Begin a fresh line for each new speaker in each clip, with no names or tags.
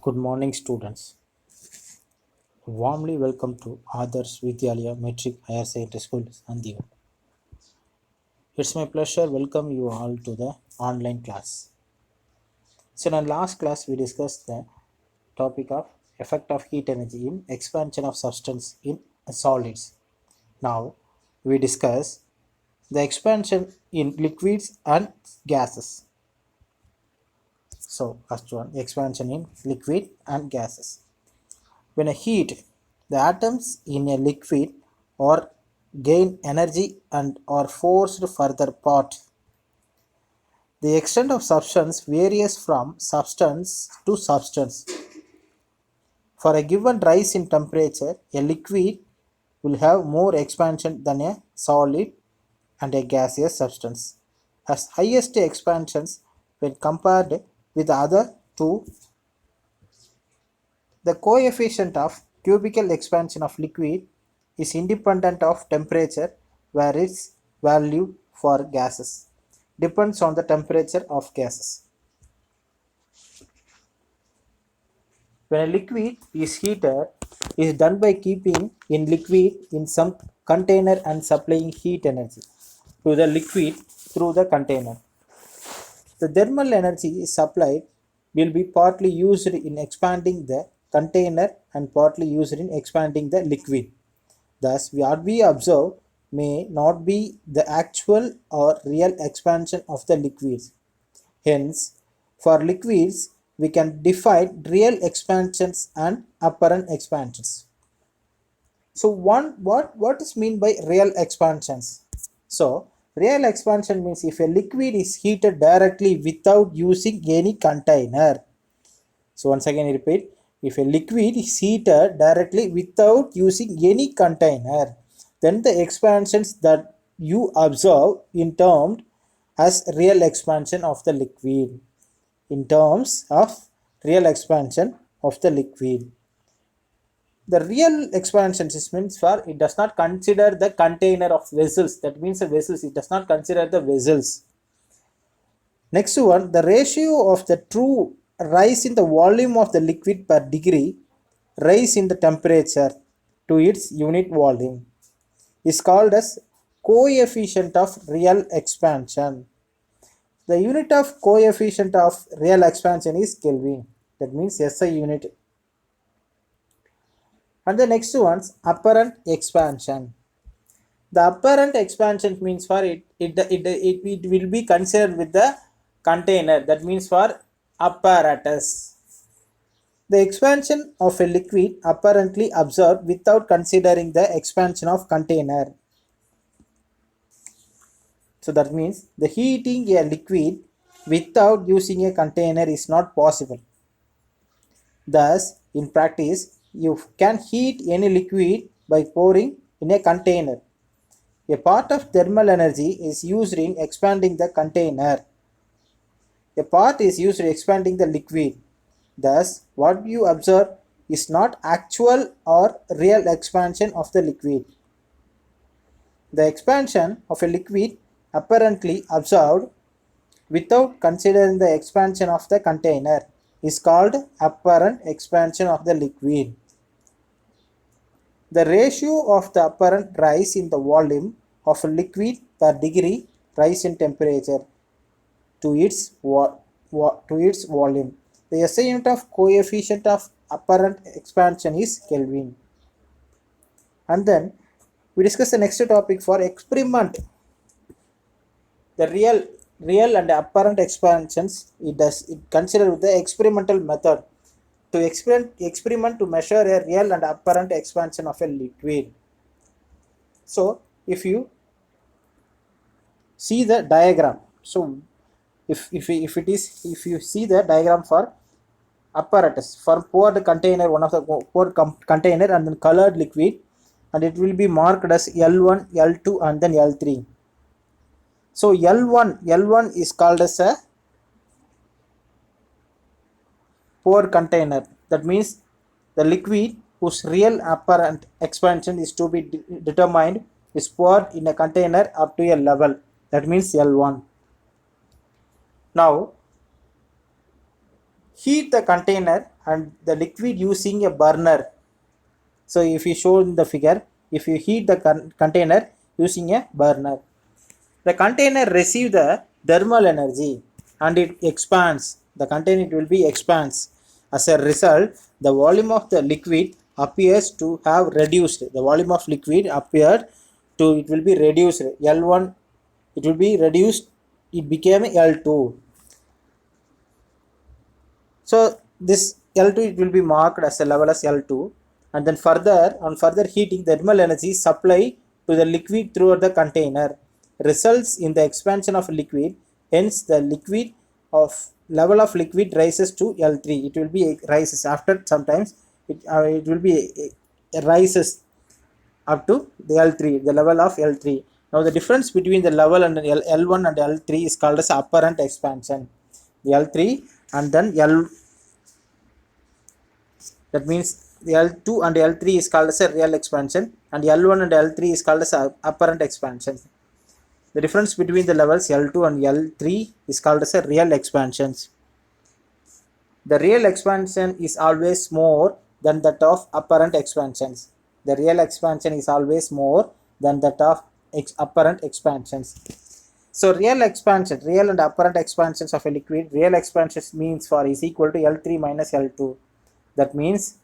Good morning, students. Warmly welcome to Adarsh Vidyalaya Metric Higher Secondary School, Sandiva. It's my pleasure welcome you all to the online class. So, in our last class, we discussed the topic of effect of heat energy in expansion of substance in solids. Now, we discuss the expansion in liquids and gases. So, first one, expansion in liquid and gases. When a heat, the atoms in a liquid or gain energy and are forced further apart. The extent of substance varies from substance to substance. For a given rise in temperature, a liquid will have more expansion than a solid and a gaseous substance. Has highest expansions when compared with the other two. The coefficient of cubical expansion of liquid is independent of temperature, where its value for gases depends on the temperature of gases. When a liquid is heated, it is done by keeping in liquid in some container and supplying heat energy to the liquid through the container. The thermal energy supplied will be partly used in expanding the container and partly used in expanding the liquid. Thus, what we observe may not be the actual or real expansion of the liquids. Hence, for liquids, we can define real expansions and apparent expansions. So, what is mean by real expansions? So, real expansion means if a liquid is heated directly without using any container. So, once again, I repeat, if a liquid is heated directly without using any container, then the expansions that you observe in terms as real expansion of the liquid. In terms of real expansion of the liquid. The real expansion means for it does not consider the container of vessels. That means the vessels, it does not consider the vessels. Next one, the ratio of the true rise in the volume of the liquid per degree rise in the temperature to its unit volume is called as coefficient of real expansion. The unit of coefficient of real expansion is Kelvin. That means SI unit. And the next one's apparent expansion. The apparent expansion means for it will be considered with the container. That means for apparatus. The expansion of a liquid apparently observed without considering the expansion of container. So that means the heating a liquid without using a container is not possible. Thus, in practice, you can heat any liquid by pouring in a container. A part of thermal energy is used in expanding the container. A part is used in expanding the liquid. Thus, what you observe is not actual or real expansion of the liquid. The expansion of a liquid apparently observed without considering the expansion of the container is called apparent expansion of the liquid. The ratio of the apparent rise in the volume of a liquid per degree rise in temperature to its volume. The SI unit of coefficient of apparent expansion is Kelvin. And then we discuss the next topic for experiment. The real and apparent expansions it consider with the experimental method to experiment to measure a real and apparent expansion of a liquid. So if you see the diagram, so if you see the diagram for apparatus for poured container, one of the poured container and then colored liquid, and it will be marked as L1, L2 and then L3. So L1 is called as a poured container. That means the liquid whose real apparent expansion is to be determined is poured in a container up to a level. That means L1. Now, heat the container and the liquid using a burner. So if you show in the figure, if you heat the container using a burner, the container receive the thermal energy and it expands. The container, it will be expands. As a result, the volume of the liquid appears to have reduced. The volume of liquid appeared to, it will be reduced. L1, it will be reduced, it became L2. So this L2, it will be marked as a level as L2, and then further on further heating, the thermal energy supply to the liquid throughout the container results in the expansion of liquid. Hence, the liquid of level of liquid rises to L3. It will be rises after sometimes it will be rises up to the L3, the level of L3. Now the difference between the level and L1 and L3 is called as apparent expansion. The L3 and then L, that means the L2 and L3 is called as a real expansion, and L1 and L3 is called as a apparent expansion. The difference between the levels L2 and L3 is called as a real expansions. The real expansion is always more than that of apparent expansions. The real expansion is always more than that of apparent expansions. So real expansion, real and apparent expansions of a liquid, real expansions means for is equal to L3 minus L2. That means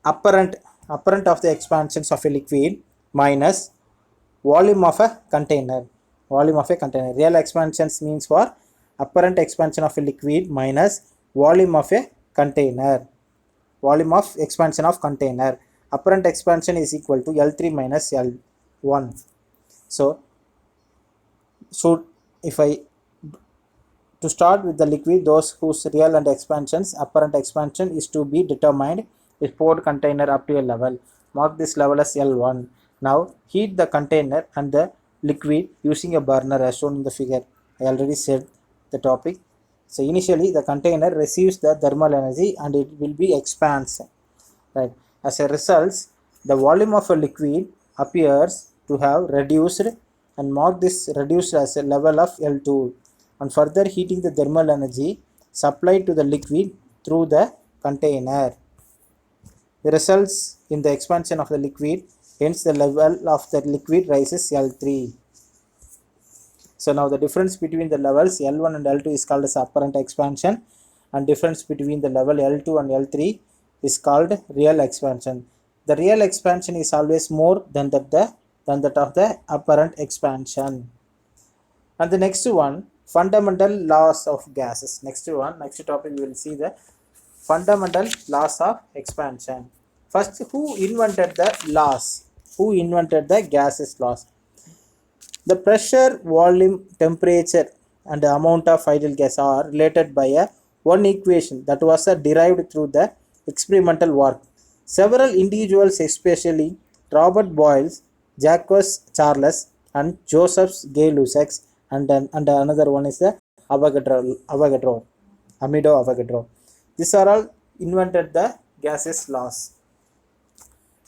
apparent of the expansions of a liquid minus volume of a container. Volume of a container. Real expansions means for apparent expansion of a liquid minus volume of a container. Volume of expansion of container. Apparent expansion is equal to L3 minus L1. So if I to start with the liquid, those whose real and expansions, apparent expansion is to be determined is poured container up to a level. Mark this level as L1. Now heat the container and the liquid using a burner as shown in the figure. I already said the topic. So initially the container receives the thermal energy and it will be expands. Right. As a result, the volume of a liquid appears to have reduced, and mark this reduced as a level of L2. And further heating the thermal energy supplied to the liquid through the container. The results in the expansion of the liquid, hence the level of the liquid rises L3. So now the difference between the levels L1 and L2 is called as apparent expansion, and difference between the level L2 and L3 is called real expansion. The real expansion is always more than that of the apparent expansion. And the next one, fundamental laws of gases. Next topic we will see the fundamental laws of expansion. First, who invented the laws? Who invented the gases laws? The pressure, volume, temperature, and the amount of ideal gas are related by a one equation that was derived through the experimental work. Several individuals, especially Robert Boyle, Jacques Charles, and Joseph Gay-Lussac, and another one is the Avogadro, Amido Avogadro. These are all invented the gases laws.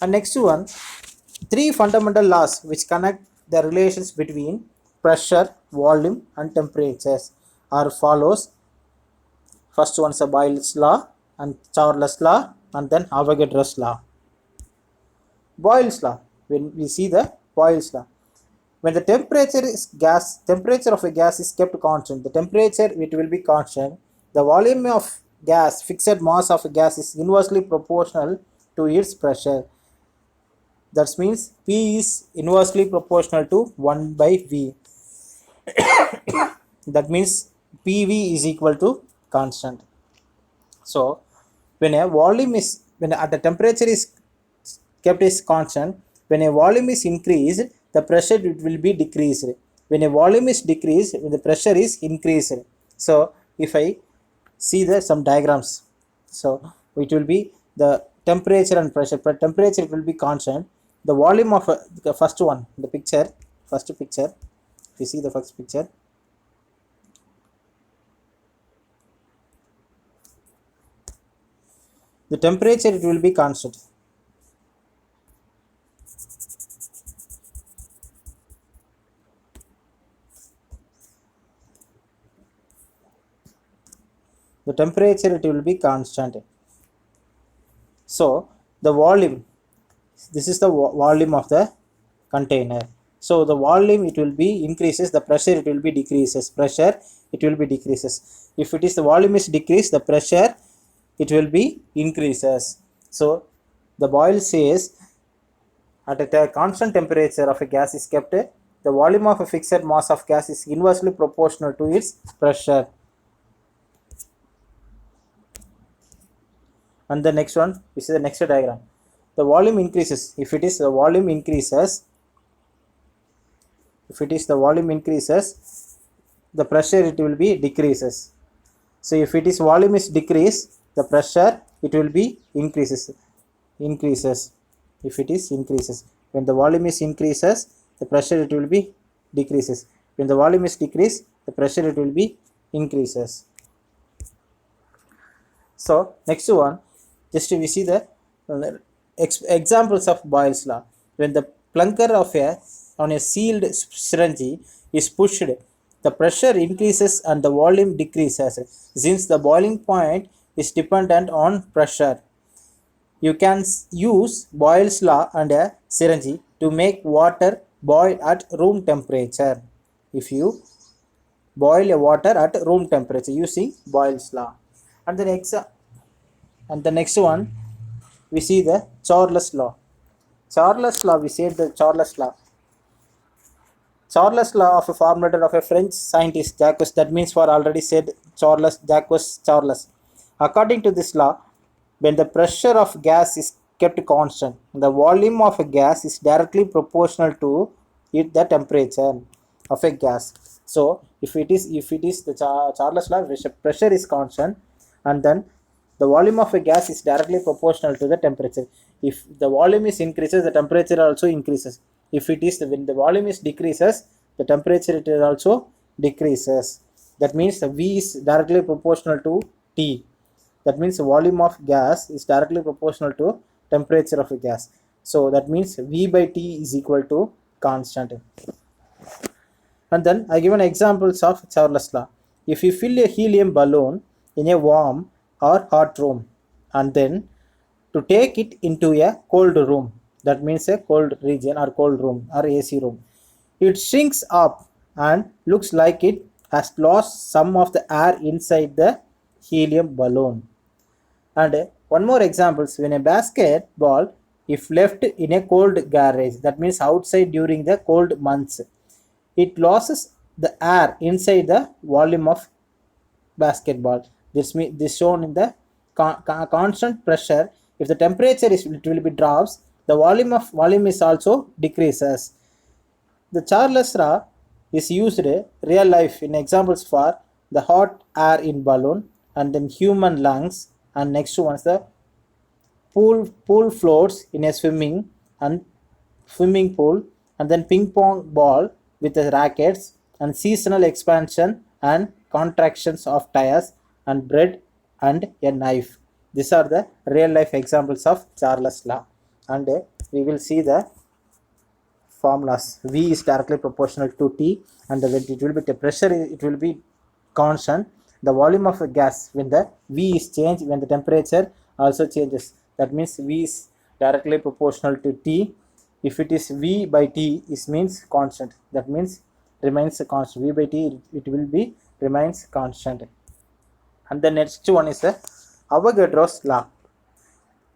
And next one, three fundamental laws which connect the relations between pressure, volume, and temperatures are follows. First one is a Boyle's law, and Charles law, and then Avogadro's law. Boyle's law. When we see the Boyle's law, when the temperature of a gas is kept constant, the temperature it will be constant. The volume of gas, fixed mass of a gas is inversely proportional to its pressure. That means P is inversely proportional to 1 by V. That means PV is equal to constant. So when a volume is, when the temperature is kept as constant, when a volume is increased, the pressure it will be decreased. When a volume is decreased, when the pressure is increased. So if I see the some diagrams, so it will be the temperature and pressure. Temperature it will be constant. The volume of the first one, the picture, first picture. If you see the first picture, the temperature it will be constant. the temperature it will be constant. So the volume, this is the volume of the container. So the volume it will be increases, the pressure it will be decreases, pressure it will be decreases. If it is the volume is decreased, the pressure it will be increases. So the Boyle says at a constant temperature of a gas is kept, the volume of a fixed mass of gas is inversely proportional to its pressure. And the next one, this is the next diagram. The volume increases. If it is the volume increases, the pressure it will be decreases. So if it is volume is decreased, the pressure it will be increases. If it is increases, when the volume is increases, the pressure it will be decreases. When the volume is decreased, the pressure it will be increases. So next one, just we see the examples of Boyle's law. When the plunker of a on a sealed syringe is pushed, the pressure increases and the volume decreases. Since the boiling point is dependent on pressure, you can use Boyle's law and a syringe to make water boil at room temperature. If you boil a water at room temperature using Boyle's law. And the next one, we see the Charles law. We said the Charles law. Charles law of a formulated of a French scientist Jacques, that means for already said Charles. According to this law, when the pressure of gas is kept constant, the volume of a gas is directly proportional to the temperature of a gas. So if it is the Charles law, pressure is constant, and then the volume of a gas is directly proportional to the temperature. If the volume is increases, the temperature also increases. If it is when the volume is decreases, the temperature it is also decreases. That means the V is directly proportional to T. That means the volume of gas is directly proportional to temperature of a gas. So that means V by T is equal to constant. And then I give an examples of Charles law. If you fill a helium balloon in a warm or hot room, and then to take it into a cold room, that means a cold region or cold room or AC room, it shrinks up and looks like it has lost some of the air inside the helium balloon. And one more examples, when a basketball if left in a cold garage, that means outside during the cold months, it loses the air inside the volume of basketball. This shown in the constant pressure. If the temperature is it will be drops, the volume is also decreases. The Charles law is used real life in examples for the hot air in balloon, and then human lungs, and next one is the pool floats in a swimming pool, and then ping pong ball with the rackets, and seasonal expansion and contractions of tires, and bread and a knife. These are the real life examples of Charles law. And we will see the formulas. V is directly proportional to T, and when it will be the pressure it will be constant. The volume of a gas, when the V is changed, when the temperature also changes, that means V is directly proportional to T. If it is V by T, it means constant, that means remains constant. V by T it will be remains constant. And the next one is the Avogadro's law.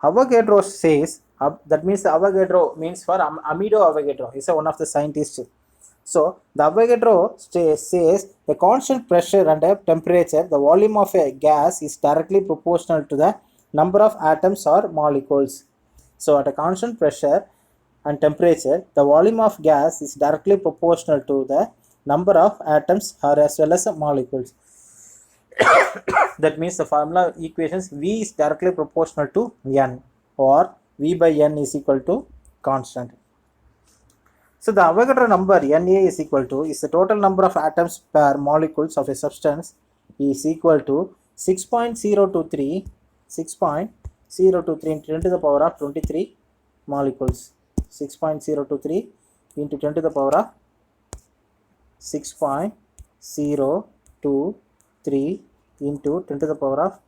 Avogadro says, that means the Avogadro means for Amedeo Avogadro. He's one of the scientists. So the Avogadro says the constant pressure and temperature, the volume of a gas is directly proportional to the number of atoms or molecules. So at a constant pressure and temperature, the volume of gas is directly proportional to the number of atoms or as well as molecules. That means the formula equations V is directly proportional to N, or V by N is equal to constant. So the Avogadro number Na is equal to is the total number of atoms per molecules of a substance is equal to 6.023 into 10 to the power of 23 molecules. 6.023 into 10 to the power of 6.023 into 10 to the power of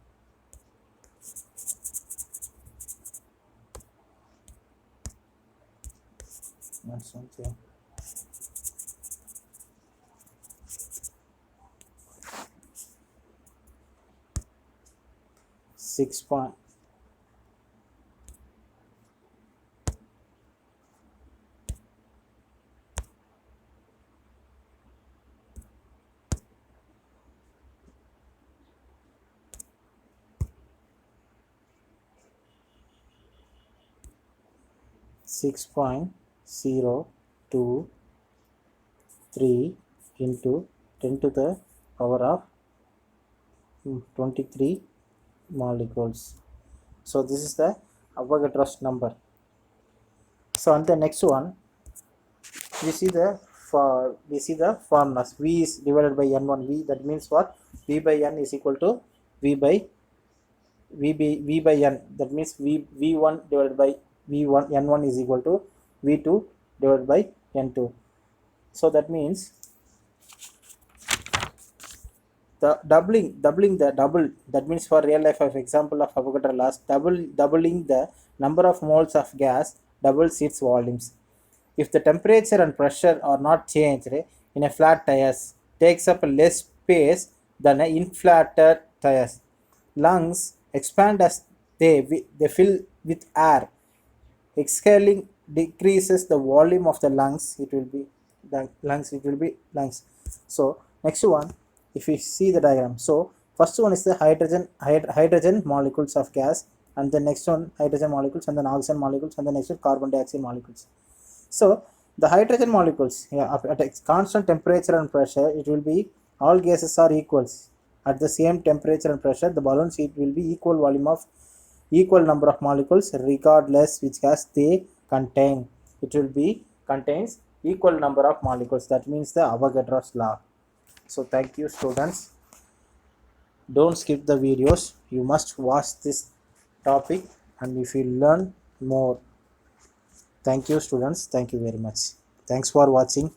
6 point 6.023 into 10 to the power of 23 molecules. So this is the Avogadro's number. So on the next one, we see the formulas. V is divided by n1. V, that means what? V by n is equal to v by n. That means v1 divided by v1 n1 is equal to v2 divided by n2. So that means the doubling the double, that means for real life of example of Avogadro laws, doubling the number of moles of gas doubles its volumes. If the temperature and pressure are not changed in a flat tires, takes up less space than an inflated tires. Lungs expand as they fill with air. Exhaling decreases the volume of the lungs. It will be lungs. So next one, if you see the diagram, so first one is the hydrogen molecules of gas, and the next one hydrogen molecules, and then oxygen molecules, and the next one carbon dioxide molecules. So the hydrogen molecules, at a constant temperature and pressure, it will be all gases are equals. At the same temperature and pressure, the balloons, it will be equal volume of equal number of molecules regardless which gas they contain. It will be contains equal number of molecules. That means the Avogadro's law. So thank you, students. Don't skip the videos. You must watch this topic, and if you learn more. Thank you, students. Thank you very much. Thanks for watching.